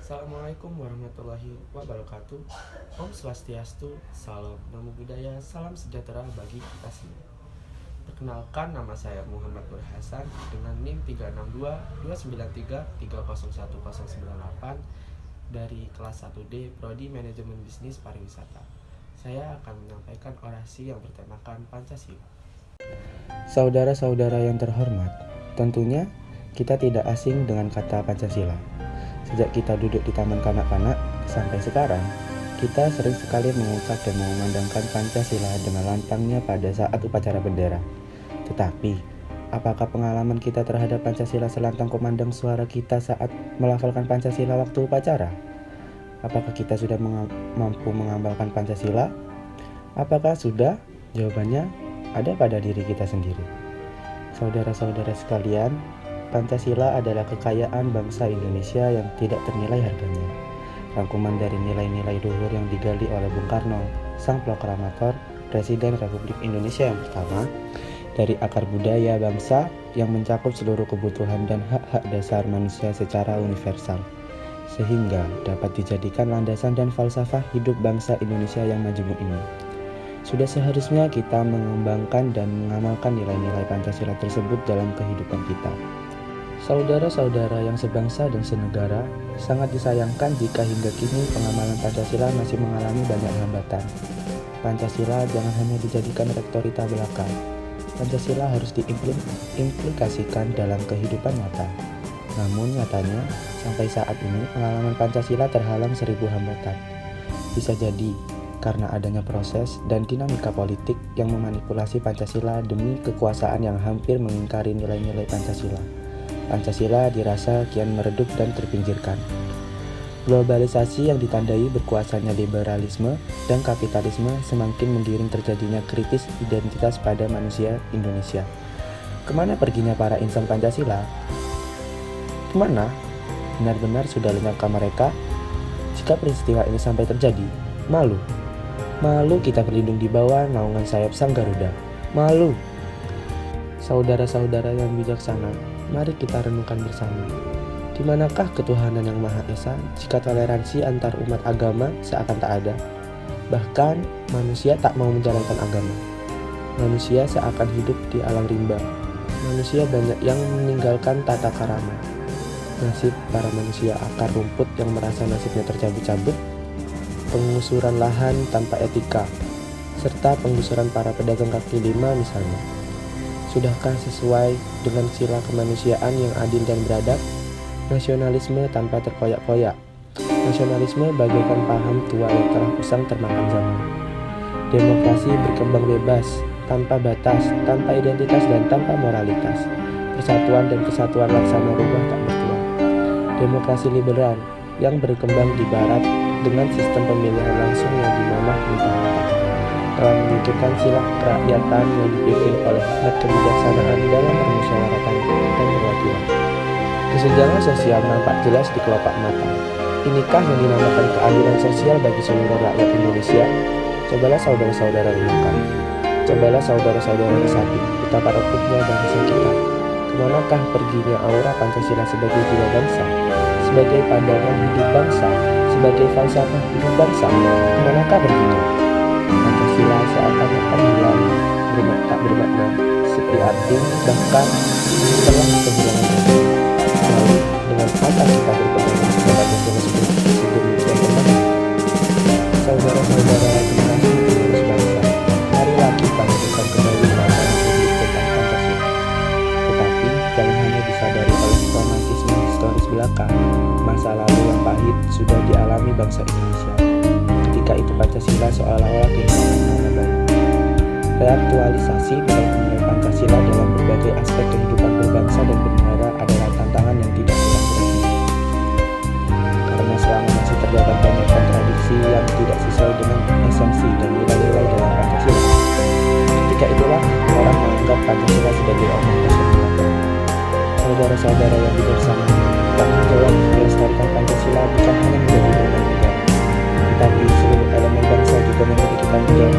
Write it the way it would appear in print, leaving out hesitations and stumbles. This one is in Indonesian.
Assalamualaikum warahmatullahi wabarakatuh. Om Swastiastu, salam namo buddhaya, salam sejahtera bagi kita semua. Perkenalkan, nama saya Muhammad Nur Hasan dengan NIM 3622933011098 dari kelas 1D Prodi Manajemen Bisnis Pariwisata. Saya akan menyampaikan orasi yang bertemakan Pancasila. Saudara-saudara yang terhormat, tentunya kita tidak asing dengan kata Pancasila. Sejak kita duduk di taman kanak-kanak sampai sekarang, kita sering sekali mengucap dan mengumandangkan Pancasila dengan lantangnya pada saat upacara bendera. Tetapi, apakah pengalaman kita terhadap Pancasila selantang kumandang suara kita saat melafalkan Pancasila waktu upacara? Apakah kita sudah mampu mengamalkan Pancasila? Apakah sudah? Jawabannya ada pada diri kita sendiri. Saudara-saudara sekalian, Pancasila adalah kekayaan bangsa Indonesia yang tidak ternilai harganya. Rangkuman dari nilai-nilai luhur yang digali oleh Bung Karno, sang proklamator, Presiden Republik Indonesia yang pertama, dari akar budaya bangsa yang mencakup seluruh kebutuhan dan hak-hak dasar manusia secara universal, sehingga dapat dijadikan landasan dan falsafah hidup bangsa Indonesia yang majemuk ini. Sudah seharusnya kita mengembangkan dan mengamalkan nilai-nilai Pancasila tersebut dalam kehidupan kita. Saudara-saudara yang sebangsa dan senegara, sangat disayangkan jika hingga kini pengamalan Pancasila masih mengalami banyak hambatan. Pancasila jangan hanya dijadikan retorika belaka. Pancasila harus diimplikasikan dalam kehidupan nyata. Namun nyatanya, sampai saat ini pengalaman Pancasila terhalang 1000 hambatan. Bisa jadi karena adanya proses dan dinamika politik yang memanipulasi Pancasila demi kekuasaan yang hampir mengingkari nilai-nilai Pancasila. Pancasila dirasa kian meredup dan terpinggirkan. Globalisasi yang ditandai berkuasanya liberalisme dan kapitalisme semakin menggiring terjadinya kritis identitas pada manusia Indonesia. Kemana perginya para insan Pancasila? Kemana? Benar-benar sudah lenyapkah mereka? Jika peristiwa ini sampai terjadi, malu. Malu kita berlindung di bawah naungan sayap sang Garuda. Malu. Saudara-saudara yang bijaksana, mari kita renungkan bersama. Di manakah ketuhanan yang Maha Esa jika toleransi antar umat agama seakan tak ada? Bahkan manusia tak mau menjalankan agama. Manusia seakan hidup di alam rimba. Manusia banyak yang meninggalkan tata karama. Nasib para manusia akar rumput yang merasa nasibnya tercabut-cabut, pengusuran lahan tanpa etika, serta penggusuran para pedagang kaki lima misalnya. Sudahkah sesuai dengan sila kemanusiaan yang adil dan beradab? Nasionalisme tanpa terkoyak-koyak. Nasionalisme bagaikan paham tua yang telah usang termakan zaman. Demokrasi berkembang bebas, tanpa batas, tanpa identitas dan tanpa moralitas. Persatuan dan kesatuan laksana rubah tak bertuan. Demokrasi liberal yang berkembang di barat dengan sistem pemilihan langsung yang dimamah mentah-mentah telah menyingkirkan sila kerakyatan yang dipimpin oleh hikmat kebijaksanaan dalam permusyawaratan dan perwakilan. Kesenjangan sosial nampak jelas di kelopak mata. Inikah yang dinamakan keadilan sosial bagi seluruh rakyat Indonesia? Cobalah saudara-saudara renungkan. Cobalah saudara-saudara resapi betapa repuhnya bangsa kita. Kemanakah perginya aura Pancasila sebagai jiwa bangsa, sebagai pandangan hidup bangsa, sebagai falsafah hidup bangsa? Kemanakah perginya? Pancasila seakan-akan hilang, tak bermakna, sepi arti, bahkan telah kehilangan arti. Lalu, dengan apa kita berpegang pada Pancasila sedemikian lemah? Saudara-saudara generasi penerus bangsa, marilah kita lakukan kembali pelajaran publik tentang Pancasila. Tetapi, jangan hanya disadari oleh romantisme historis belaka. Masa lalu yang pahit sudah dialami bangsa Indonesia. Ketika itu Pancasila seolah-olah kehilangan nama baik. Reaktualisasi nilai-nilai Pancasila dalam berbagai aspek kehidupan berbangsa dan bernegara adalah tantangan yang tidak mudah berakhir. Karena selama masih terdapat banyak kontradiksi yang tidak sesuai dengan esensi dan nilai-nilai dalam Pancasila, ketika itulah orang menganggap Pancasila sebagai omong kosong belaka. Saudara-saudara yang bijaksana, tanggung jawab melestarikan Pancasila bukan hanya menjadi beban negara, tetapi seluruh elemen bangsa juga memiliki tanggung jawab